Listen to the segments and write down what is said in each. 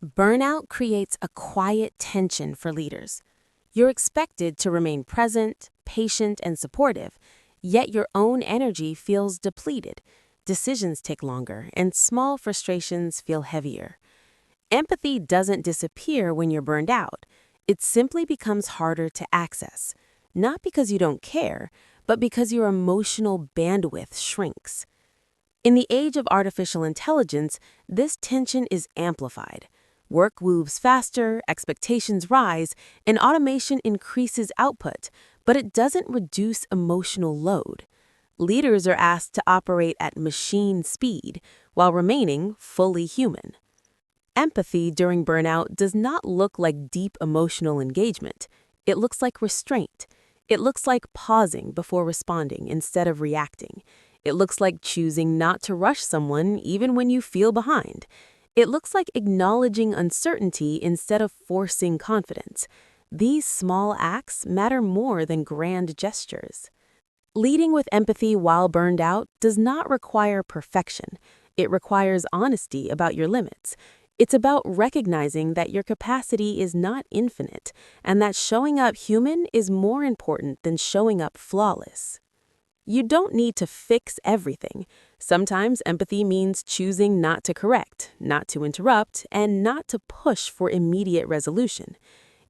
Burnout creates a quiet tension for leaders. You're expected to remain present, patient, and supportive, yet your own energy feels depleted. Decisions take longer, and small frustrations feel heavier. Empathy doesn't disappear when you're burned out. It simply becomes harder to access, not because you don't care, but because your emotional bandwidth shrinks. In the age of artificial intelligence, this tension is amplified. Work moves faster, expectations rise, and automation increases output, but it doesn't reduce emotional load. Leaders are asked to operate at machine speed while remaining fully human. Empathy during burnout does not look like deep emotional engagement. It looks like restraint. It looks like pausing before responding instead of reacting. It looks like choosing not to rush someone even when you feel behind. It looks like acknowledging uncertainty instead of forcing confidence. These small acts matter more than grand gestures. Leading with empathy while burned out does not require perfection. It requires honesty about your limits. It's about recognizing that your capacity is not infinite and that showing up human is more important than showing up flawless. You don't need to fix everything. Sometimes empathy means choosing not to correct, not to interrupt, and not to push for immediate resolution.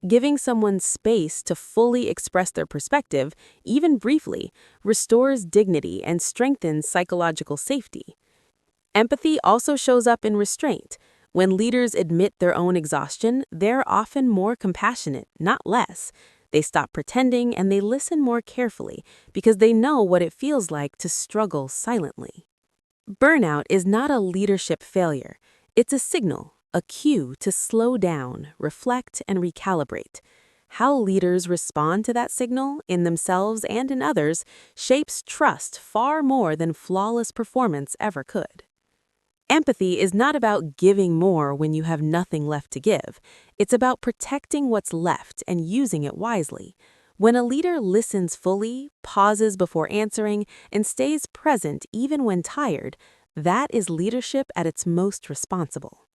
Giving someone space to fully express their perspective, even briefly, restores dignity and strengthens psychological safety. Empathy also shows up in restraint. When leaders admit their own exhaustion, they're often more compassionate, not less. They stop pretending and they listen more carefully because they know what it feels like to struggle silently. Burnout is not a leadership failure. It's a signal, a cue to slow down, reflect, and recalibrate. How leaders respond to that signal, in themselves and in others, shapes trust far more than flawless performance ever could. Empathy is not about giving more when you have nothing left to give. It's about protecting what's left and using it wisely. When a leader listens fully, pauses before answering, and stays present even when tired, that is leadership at its most responsible.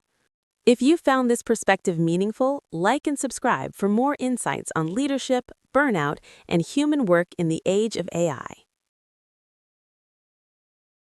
If you found this perspective meaningful, like and subscribe for more insights on leadership, burnout, and human work in the age of AI.